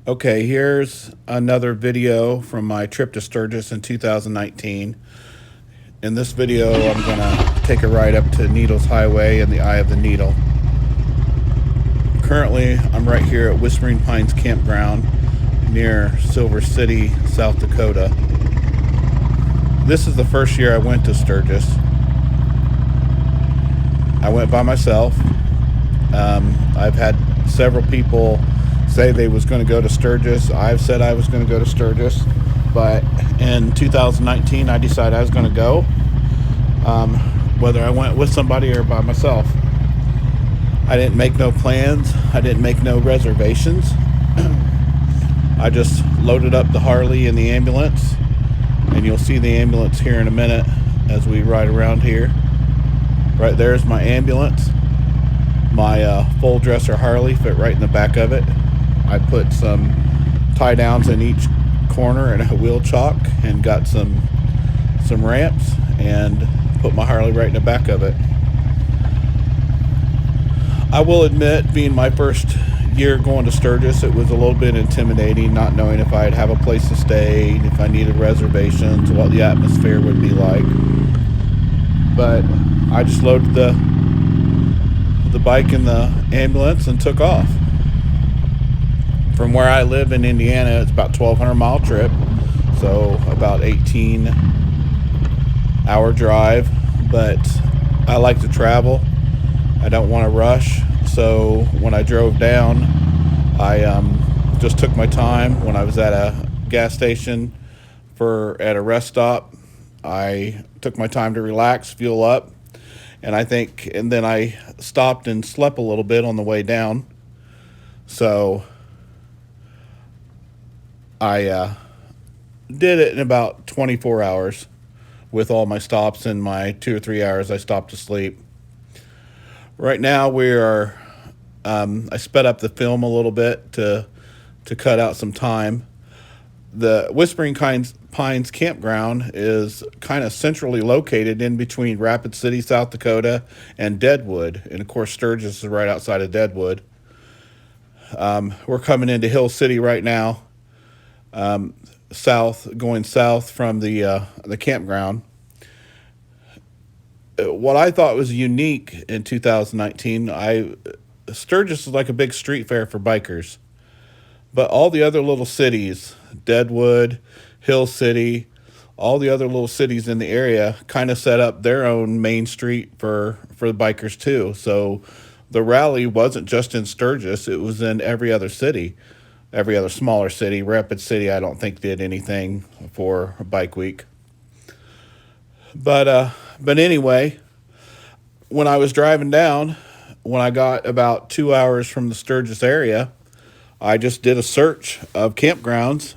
Okay, here's another video from my trip to Sturgis in 2019. In this video, I'm going to take a ride up to Needles Highway in the Eye of the Needle. Currently, I'm right here at Whispering Pines Campground near Silver City, South Dakota. This is the first year I went to Sturgis. I went by myself. I've had several people say they was going to go to Sturgis. I've said I was going to go to Sturgis, but in 2019 I decided I was going to go, whether I went with somebody or by myself. I didn't make no plans. I didn't make no reservations. I just loaded up the Harley in the ambulance, and you'll see the ambulance here in a minute as we ride around here. Right there's my ambulance. My full dresser Harley fit right in the back of it. I put some tie downs in each corner and a wheel chock and got some ramps and put my Harley right in the back of it. I will admit, being my first year going to Sturgis, it was a little bit intimidating, not knowing if I'd have a place to stay, if I needed reservations, what the atmosphere would be like. But I just loaded the bike in the ambulance and took off. From where I live in Indiana, it's about 1,200-mile trip, so about 18-hour drive. But I like to travel. I don't want to rush, so when I drove down, I just took my time. When I was at a gas station at a rest stop, I took my time to relax, fuel up, and then I stopped and slept a little bit on the way down. So I did it in about 24 hours with all my stops and my 2 or 3 hours I stopped to sleep. Right now I sped up the film a little bit to cut out some time. The Whispering Pines Campground is kind of centrally located in between Rapid City, South Dakota, and Deadwood. And of course, Sturgis is right outside of Deadwood. We're coming into Hill City right now, going south from the campground. What I thought was unique in 2019, Sturgis is like a big street fair for bikers. But all the other little cities, Deadwood, Hill City, all the other little cities in the area kind of set up their own main street for the bikers too. So the rally wasn't just in Sturgis, it was in every other city, every other smaller city. Rapid City, I don't think did anything for Bike Week. But anyway, when I was driving down, when I got about 2 hours from the Sturgis area, I just did a search of campgrounds,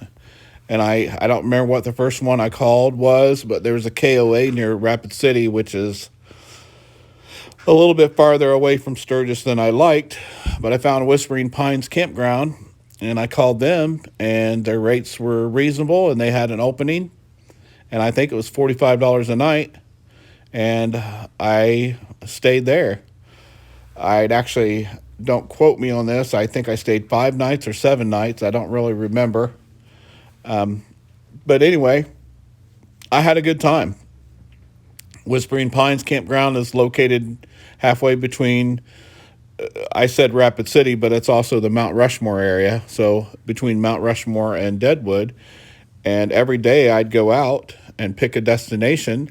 and I don't remember what the first one I called was, but there was a KOA near Rapid City, which is a little bit farther away from Sturgis than I liked. But I found Whispering Pines Campground, and I called them, and their rates were reasonable, and they had an opening, and I think it was $45 a night, and I stayed there. I'd actually, don't quote me on this, I think I stayed 5 nights or 7 nights. I don't really remember. But anyway, I had a good time. Whispering Pines Campground is located halfway between, I said Rapid City, but it's also the Mount Rushmore area. So between Mount Rushmore and Deadwood. And every day I'd go out and pick a destination,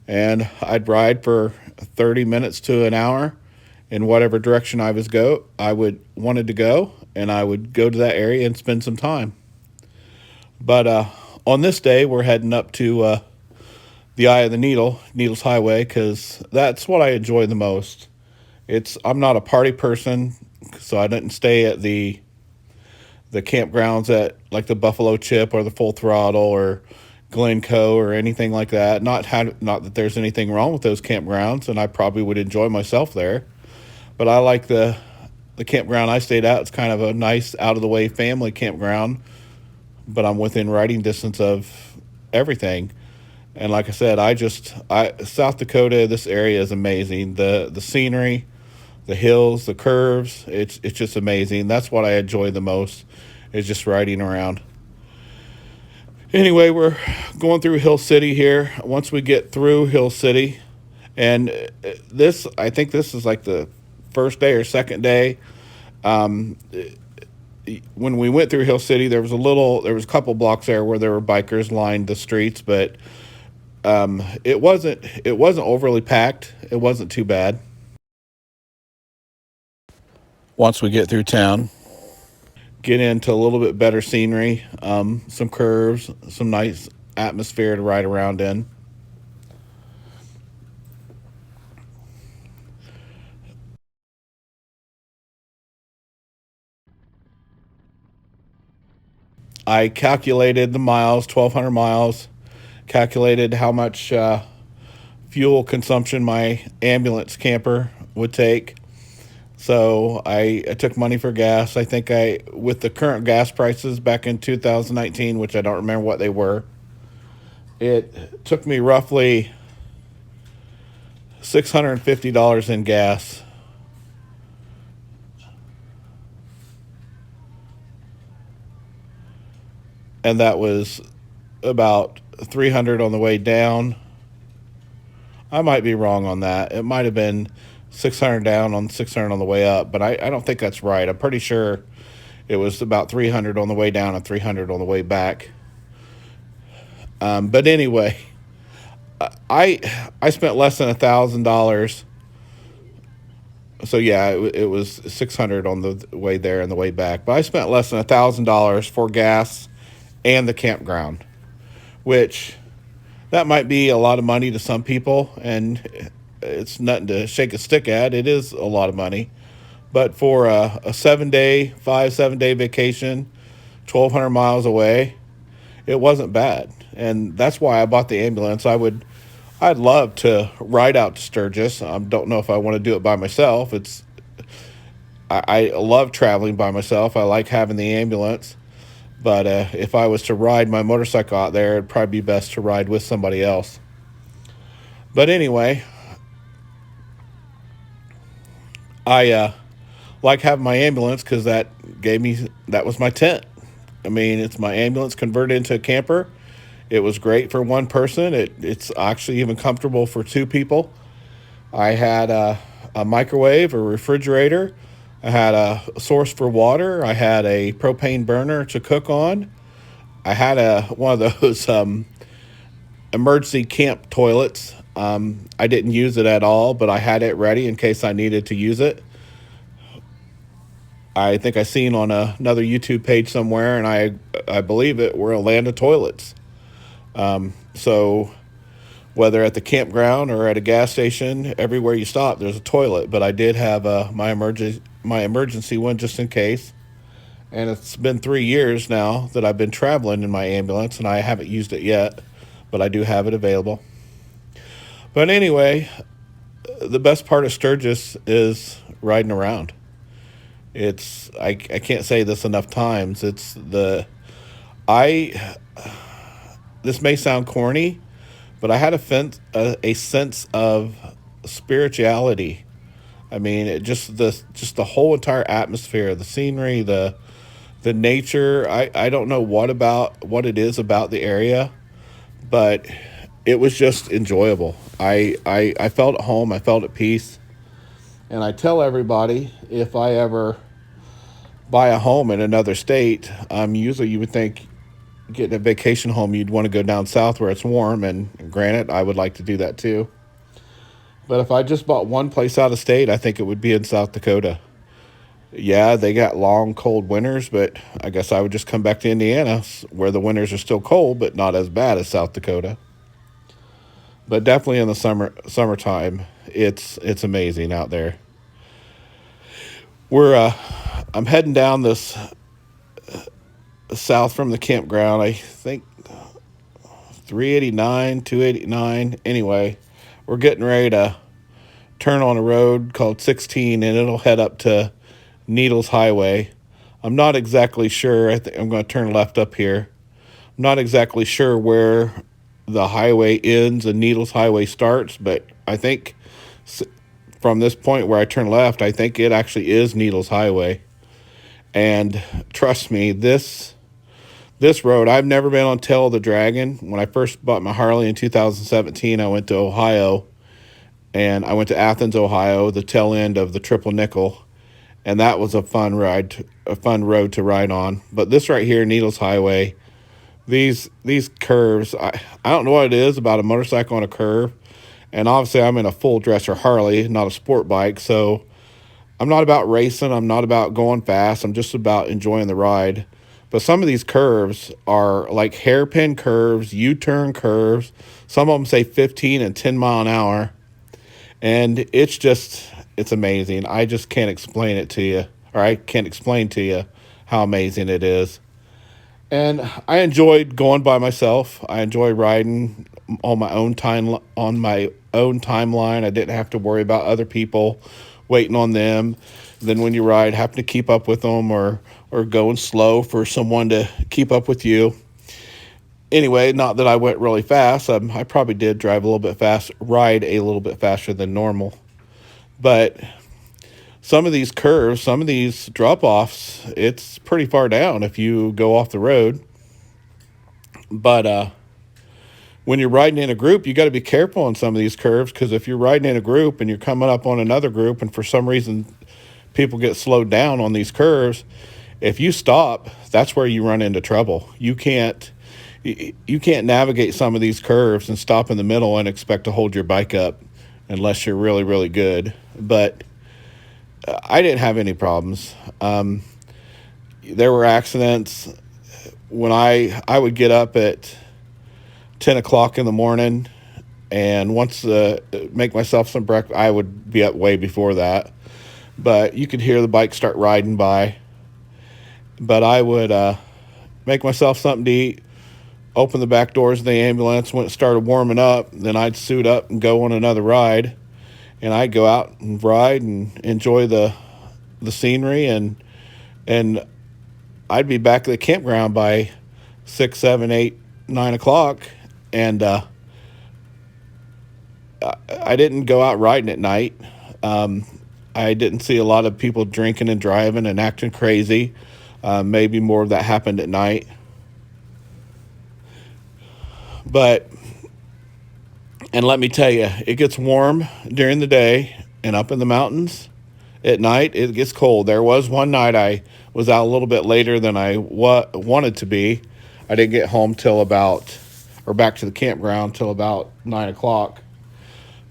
and I'd ride for 30 minutes to an hour in whatever direction I would wanted to go, and I would go to that area and spend some time. But on this day, we're heading up to the Eye of the Needle, Needles Highway, because that's what I enjoy the most. I'm not a party person, so I didn't stay at the campgrounds at like the Buffalo Chip or the Full Throttle or Glencoe or anything like that. Not that there's anything wrong with those campgrounds, and I probably would enjoy myself there. But I like the campground I stayed at. It's kind of a nice, out of the way family campground, but I'm within riding distance of everything. And like I said, South Dakota, this area is amazing. The scenery, the hills, the curves, it's just amazing. That's what I enjoy the most. is just riding around. Anyway, we're going through Hill City here. Once we get through Hill City, and this, I think this is like the first day or second day. When we went through Hill City, there was a couple blocks there where there were bikers lined the streets, but it wasn't overly packed. It wasn't too bad. Once we get through town, get into a little bit better scenery, some curves, some nice atmosphere to ride around in. I calculated the miles, 1,200 miles, calculated how much fuel consumption my ambulance camper would take. So I took money for gas. I think with the current gas prices back in 2019, which I don't remember what they were, it took me roughly $650 in gas, and that was about 300 on the way down. I might be wrong on that. It might have been 600 down on 600 on the way up, but I don't think that's right. I'm pretty sure it was about 300 on the way down and 300 on the way back. But anyway, I I spent less than $1,000. So yeah, it was 600 on the way there and the way back. But I spent less than $1,000 for gas and the campground, which that might be a lot of money to some people, and it's nothing to shake a stick at. It is a lot of money, but for a 7 day, 5 7 day vacation, 1,200 miles away, it wasn't bad, and that's why I bought the ambulance. I'd love to ride out to Sturgis. I don't know if I want to do it by myself. I love traveling by myself. I like having the ambulance. But if I was to ride my motorcycle out there, it'd probably be best to ride with somebody else. But anyway, I like having my ambulance because that was my tent. I mean, it's my ambulance converted into a camper. It was great for one person. It's actually even comfortable for two people. I had a microwave, a refrigerator. I had a source for water. I had a propane burner to cook on. I had a one of those emergency camp toilets. I didn't use it at all, but I had it ready in case I needed to use it. I think I seen on another YouTube page somewhere, and I believe it. We're a land of toilets. So whether at the campground or at a gas station, everywhere you stop, there's a toilet. But I did have my emergency one just in case. And it's been 3 years now that I've been traveling in my ambulance, and I haven't used it yet, but I do have it available. But anyway, the best part of Sturgis is riding around. I can't say this enough times. I this may sound corny, but I had a sense of spirituality. I mean, just the whole entire atmosphere, the scenery, the nature. I don't know what it is about the area, but it was just enjoyable. I felt at home. I felt at peace. And I tell everybody, if I ever buy a home in another state, usually you would think getting a vacation home, you'd want to go down south where it's warm. And granted, I would like to do that too. But if I just bought one place out of state, I think it would be in South Dakota. Yeah, they got long, cold winters, but I guess I would just come back to Indiana, where the winters are still cold, but not as bad as South Dakota. But definitely in the summertime, it's amazing out there. We're I'm heading down this south from the campground. I think 389, 289. Anyway, we're getting ready to turn on a road called 16, and it'll head up to Needles Highway. I'm not exactly sure. I think I'm going to turn left up here. I'm not exactly sure where the highway ends and Needles Highway starts, but I think from this point where I turn left, I think it actually is Needles Highway. And trust me, this road, I've never been on Tail of the Dragon. When I first bought my Harley in 2017, I went to Ohio, and I went to Athens, Ohio, the tail end of the Triple Nickel, and that was a fun road to ride on. But this right here, Needles Highway, these curves, I don't know what it is about a motorcycle on a curve. And obviously I'm in a full dresser Harley, not a sport bike, so I'm not about racing, I'm not about going fast, I'm just about enjoying the ride. But some of these curves are like hairpin curves, U-turn curves. Some of them say 15 and 10 mile an hour. And it's amazing. I just can't explain it to you, or I can't explain to you how amazing it is. And I enjoyed going by myself. I enjoy riding on my own time, on my own timeline. I didn't have to worry about other people waiting on them. Then when you ride, having to keep up with them, or going slow for someone to keep up with you. Anyway, not that I went really fast. I probably did drive a little bit fast, ride a little bit faster than normal. But some of these curves, some of these drop offs, it's pretty far down if you go off the road. But when you're riding in a group, you got to be careful on some of these curves, because if you're riding in a group and you're coming up on another group, and for some reason people get slowed down on these curves, if you stop, that's where you run into trouble. You can't navigate some of these curves and stop in the middle and expect to hold your bike up unless you're really, really good. But I didn't have any problems. There were accidents when I would get up at 10 o'clock in the morning, and once make myself some breakfast. I would be up way before that, but you could hear the bike start riding by. But I would make myself something to eat, open the back doors of the ambulance. When it started warming up, then I'd suit up and go on another ride, and I'd go out and ride and enjoy the scenery, and I'd be back at the campground by 6, 7, 8, 9 o'clock. And I didn't go out riding at night. I didn't see a lot of people drinking and driving and acting crazy. Maybe more of that happened at night. But, and let me tell you, it gets warm during the day, and up in the mountains at night, it gets cold. There was one night I was out a little bit later than I wanted to be. I didn't get home till about, or back to the campground till about 9 o'clock.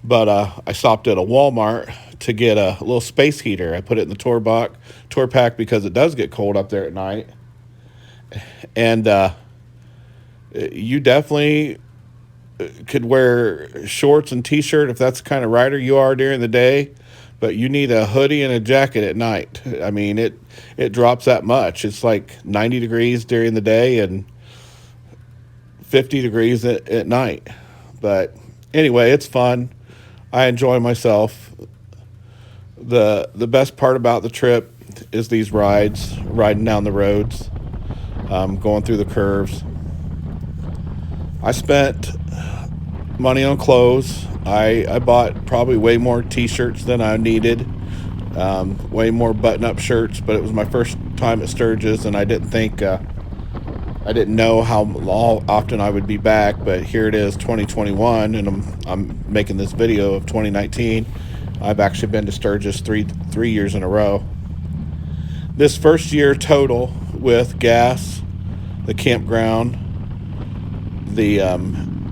But I stopped at a Walmart to get a little space heater. I put it in the tour pack because it does get cold up there at night. And you definitely could wear shorts and t-shirt if that's the kind of rider you are during the day, but you need a hoodie and a jacket at night. I mean, it drops that much. It's like 90 degrees during the day and 50 degrees at night. But anyway, it's fun. I enjoy myself. The best part about the trip is these rides, riding down the roads, going through the curves. I spent money on clothes. I bought probably way more t-shirts than I needed, way more button-up shirts, but it was my first time at Sturgis, and I didn't know how often I would be back. But here it is, 2021, and I'm making this video of 2019. I've actually been to Sturgis three years in a row. This first year total, with gas, the campground, the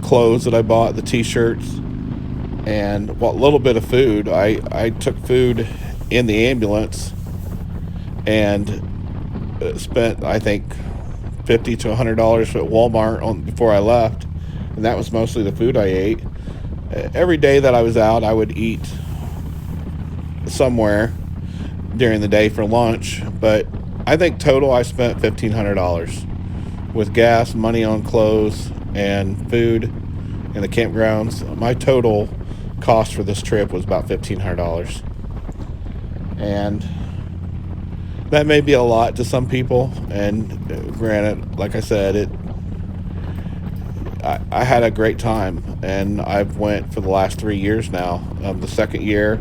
clothes that I bought, the t-shirts, and what little bit of food. I took food in the ambulance and spent, I think, $50 to $100 at Walmart before I left, and that was mostly the food I ate. Every day that I was out, I would eat somewhere during the day for lunch, but I think total I spent $1,500 with gas, money on clothes, and food in the campgrounds. My total cost for this trip was about $1,500, and that may be a lot to some people. And granted, like I said, I had a great time, and I've went for the last 3 years now. The second year,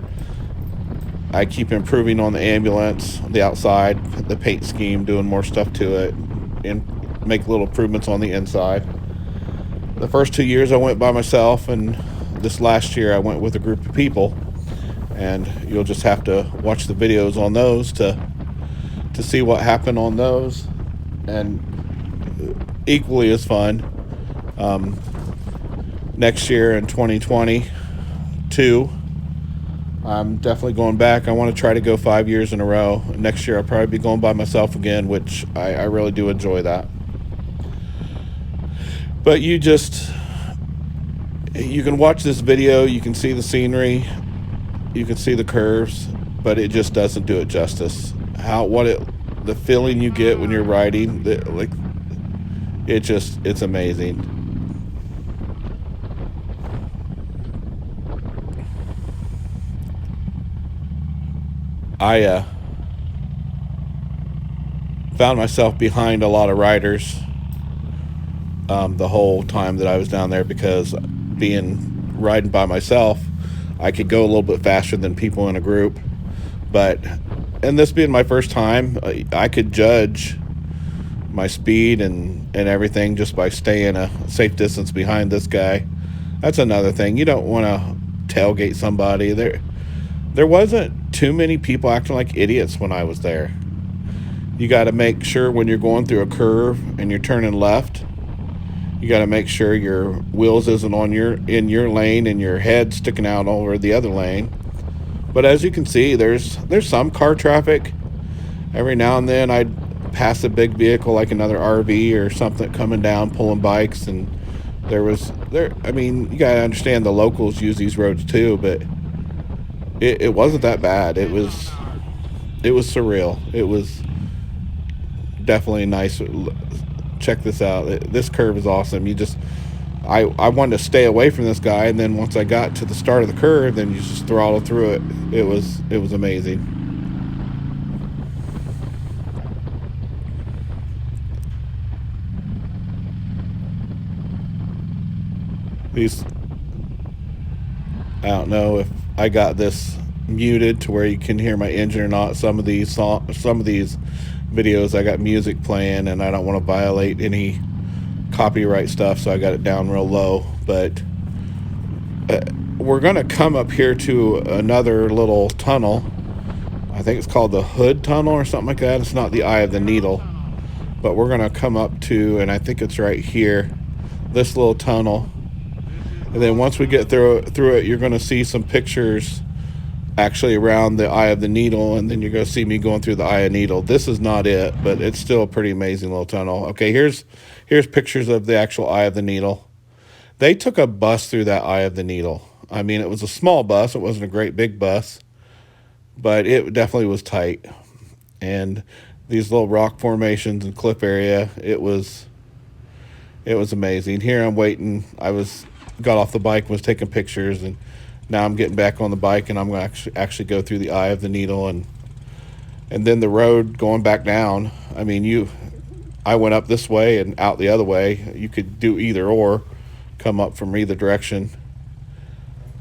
I keep improving on the ambulance, the outside, the paint scheme, doing more stuff to it, and make little improvements on the inside. The first 2 years I went by myself, and this last year I went with a group of people. And you'll just have to watch the videos on those to see what happened on those. And equally as fun, next year in 2022, I'm definitely going back. I want to try to go 5 years in a row. Next year I'll probably be going by myself again, which I really do enjoy that. But you can watch this video, you can see the scenery, you can see the curves, but it just doesn't do it justice. The feeling you get when you're riding, it's amazing. I found myself behind a lot of riders the whole time that I was down there, because riding by myself, I could go a little bit faster than people in a group. And this being my first time, I could judge my speed and everything just by staying a safe distance behind this guy. That's another thing. You don't want to tailgate somebody. There wasn't too many people acting like idiots when I was there. You got to make sure when you're going through a curve and you're turning left, you got to make sure your wheels isn't in your lane and your head sticking out over the other lane. But as you can see, there's some car traffic. Every now and then I'd pass a big vehicle like another RV or something coming down pulling bikes, and I mean, you got to understand the locals use these roads too, but it wasn't that bad. It was surreal. It was definitely nice. Check this out. This curve is awesome. I wanted to stay away from this guy, and then once I got to the start of the curve, then you just throttle through it. It was amazing. I don't know if I got this muted to where you can hear my engine or not. Some of these videos I got music playing, and I don't want to violate any copyright stuff, so I got it down real low. But we're gonna come up here to another little tunnel. I think it's called the Hood Tunnel or something like that. It's not the Eye of the Needle, but we're gonna come up to, and I think it's right here, this little tunnel. And then once we get through it, you're gonna see some pictures actually around the Eye of the Needle, and then you're going to see me going through the Eye of the Needle. This is not it, but it's still a pretty amazing little tunnel. Okay, here's pictures of the actual Eye of the Needle. They took a bus through that Eye of the Needle. I mean, it was a small bus. It wasn't a great big bus, but it definitely was tight. And these little rock formations and cliff area, it was amazing. Here I'm waiting. Got off the bike and was taking pictures, and now I'm getting back on the bike, and I'm going to actually go through the Eye of the Needle, and then the road going back down. I mean, I went up this way and out the other way. You could do either or, come up from either direction.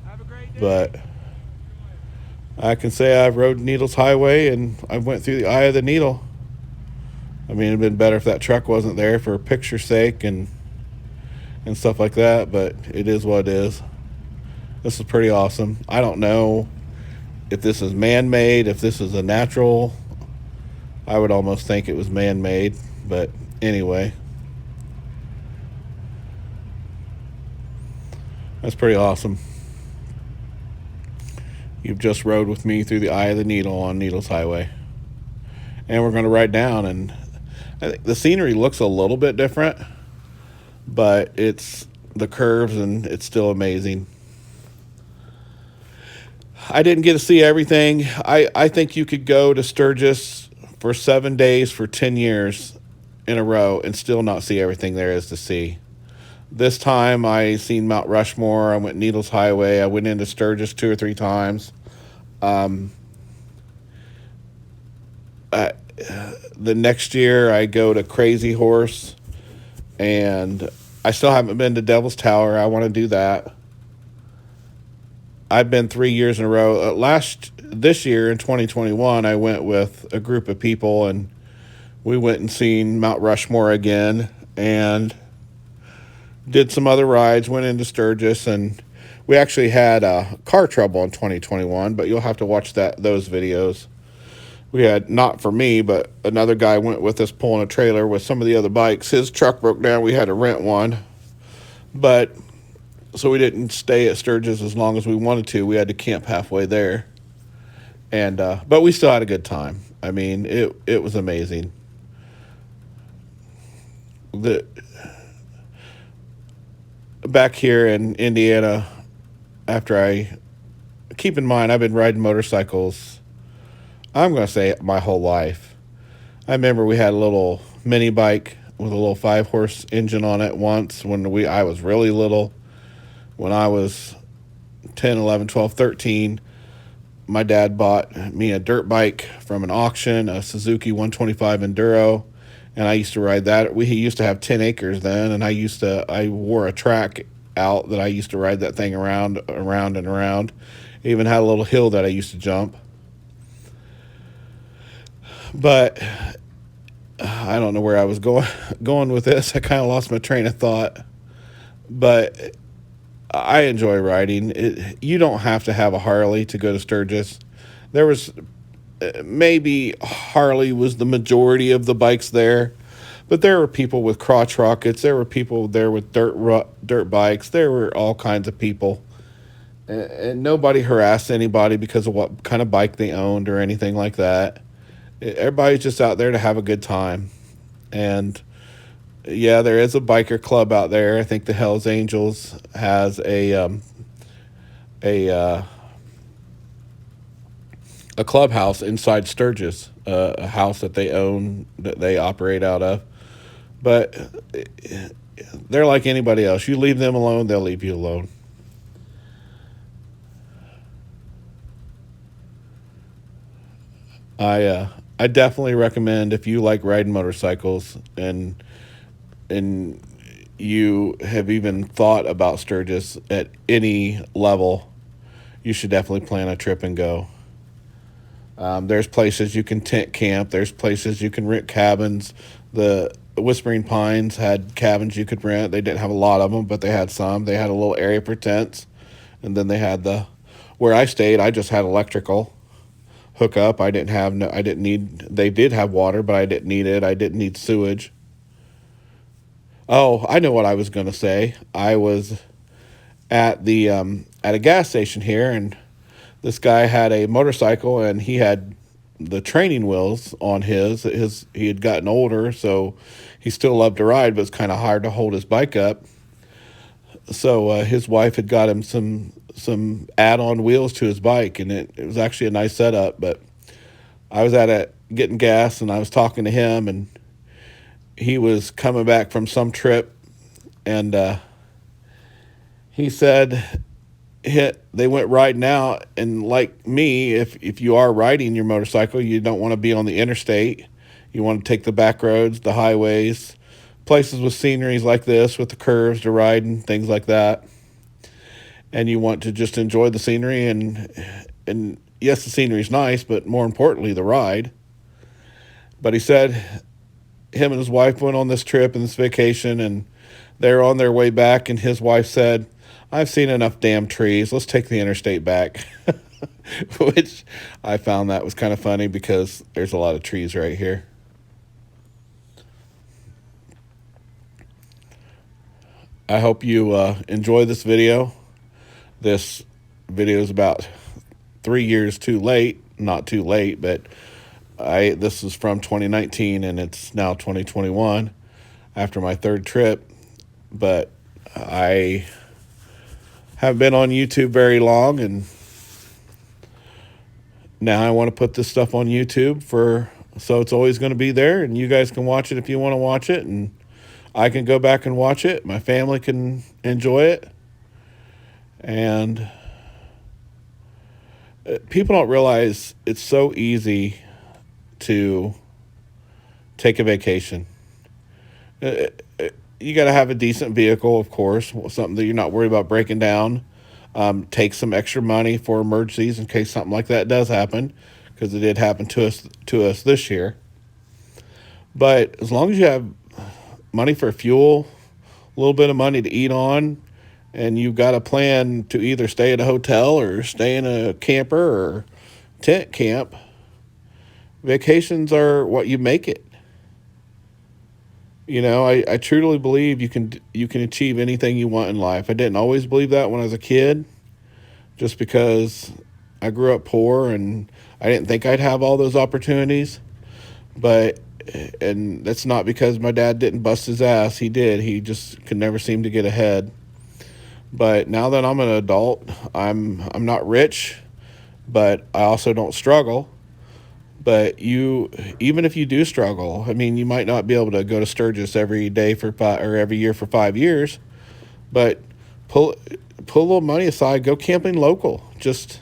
Have a great day. But I can say I've rode Needles Highway, and I went through the Eye of the Needle. I mean, it'd been better if that truck wasn't there for picture's sake and stuff like that, but it is what it is. This is pretty awesome. I don't know if this is man-made, if this is a natural. I would almost think it was man-made, but anyway. That's pretty awesome. You've just rode with me through the Eye of the Needle on Needles Highway. And we're going to ride down, and I think the scenery looks a little bit different, but it's the curves, and it's still amazing. I didn't get to see everything. I think you could go to Sturgis for 7 days for 10 years in a row and still not see everything there is to see. This time I seen Mount Rushmore. I went Needles Highway. I went into Sturgis 2 or 3 times. The next year I go to Crazy Horse, and I still haven't been to Devil's Tower. I want to do that. I've been 3 years in a row. This year in 2021, I went with a group of people, and we went and seen Mount Rushmore again, and did some other rides. Went into Sturgis, and we actually had car trouble in 2021. But you'll have to watch those videos. We had, not for me, but another guy went with us pulling a trailer with some of the other bikes. His truck broke down. We had to rent one, but so we didn't stay at Sturgis as long as we wanted to. We had to camp halfway there, and but we still had a good time. I mean, it was amazing. The Back here in Indiana, after I keep in mind I've been riding motorcycles, I'm going to say my whole life. I remember we had a little mini bike with a little 5-horse engine on it once when I was really little. When I was 10, 11, 12, 13, my dad bought me a dirt bike from an auction, a Suzuki 125 Enduro, and I used to ride that. He used to have 10 acres then, and I wore a track out that I used to ride that thing around and around. It even had a little hill that I used to jump. But I don't know where I was going with this. I kind of lost my train of thought. But I enjoy riding. You don't have to have a Harley to go to Sturgis. There was maybe Harley was the majority of the bikes there, but there were people with crotch rockets. There were people there with dirt bikes. There were all kinds of people, and nobody harassed anybody because of what kind of bike they owned or anything like that. Everybody's just out there to have a good time, and yeah, there is a biker club out there. I think the Hells Angels has a clubhouse inside Sturgis, a house that they own, that they operate out of. But they're like anybody else. You leave them alone, they'll leave you alone. I definitely recommend, if you like riding motorcycles and you have even thought about Sturgis at any level, you should definitely plan a trip and go. There's places you can tent camp. There's places you can rent cabins. The Whispering Pines had cabins you could rent. They didn't have a lot of them, but they had some. They had a little area for tents, and then they had where I stayed. I just had electrical hookup. I didn't have no. I didn't need. They did have water, but I didn't need it. I didn't need sewage. Oh, I know what I was gonna say. I was at a gas station here, and this guy had a motorcycle, and he had the training wheels on his. He had gotten older, so he still loved to ride, but it's kind of hard to hold his bike up. So his wife had got him some add-on wheels to his bike, and it was actually a nice setup. But I was at it getting gas, and I was talking to him, and he was coming back from some trip, and he said they went riding out, and like me, if you are riding your motorcycle, you don't want to be on the interstate. You want to take the back roads, the highways, places with sceneries like this, with the curves to ride and things like that. And you want to just enjoy the scenery, and yes, the scenery's nice, but more importantly, the ride. But he said him and his wife went on this trip and this vacation, and they're on their way back, and his wife said, "I've seen enough damn trees. Let's take the interstate back." Which I found that was kind of funny because there's a lot of trees right here. I hope you enjoy this video. This video is about 3 years too late. Not too late, but this is from 2019, and it's now 2021 after my third trip. But I haven't been on YouTube very long, and now I want to put this stuff on YouTube so it's always going to be there, and you guys can watch it if you want to watch it, and I can go back and watch it. My family can enjoy it. And people don't realize it's so easy to take a vacation. You got to have a decent vehicle, of course, something that you're not worried about breaking down. Take some extra money for emergencies in case something like that does happen, because it did happen to us this year. But as long as you have money for fuel, a little bit of money to eat on, and you've got a plan to either stay at a hotel or stay in a camper or tent camp, vacations are what you make it. I truly believe you can achieve anything you want in life. I didn't always believe that when I was a kid, just because I grew up poor and I didn't think I'd have all those opportunities. But and that's not because my dad didn't bust his ass. He did. He just could never seem to get ahead. But now that I'm an adult, I'm not rich, but I also don't struggle. But even if you do struggle, I mean, you might not be able to go to Sturgis every day for or every year for 5 years, but pull pull a little money aside, go camping local. Just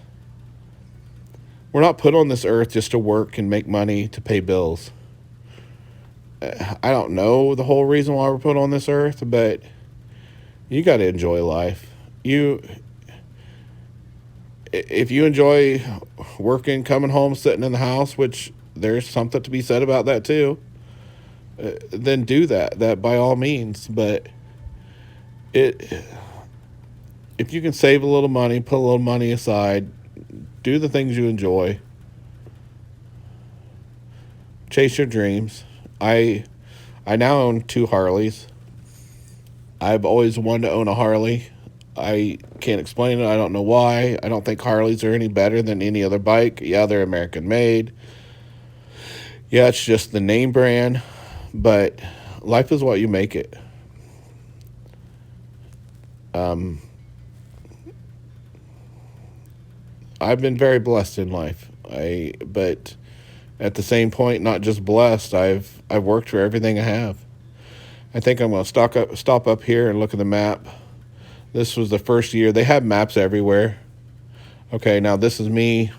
we're not put on this earth just to work and make money to pay bills. I don't know the whole reason why we're put on this earth, but you got to enjoy life. If you enjoy working, coming home, sitting in the house, which there's something to be said about that too, then do that. That by all means. But it if you can save a little money, put a little money aside, do the things you enjoy, chase your dreams. I now own two Harleys. I've always wanted to own a Harley. I can't explain it. I don't know why. I don't think Harleys are any better than any other bike. Yeah, they're American made. Yeah, it's just the name brand. But life is what you make it. I've been very blessed in life. But at the same point, not just blessed. I've worked for everything I have. I think I'm going to stop up here and look at the map. This was the first year. They have maps everywhere. Okay, now this is me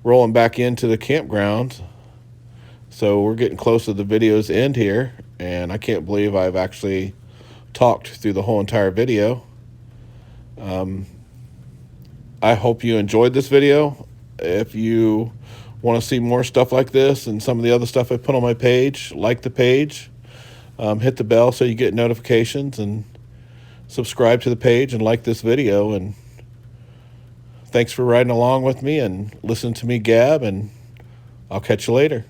rolling back into the campground. So we're getting close to the video's end here, and I can't believe I've actually talked through the whole entire video. I hope you enjoyed this video. If you want to see more stuff like this and some of the other stuff I put on my page, like the page, hit the bell so you get notifications, and subscribe to the page and like this video. And thanks for riding along with me and listening to me gab, and I'll catch you later.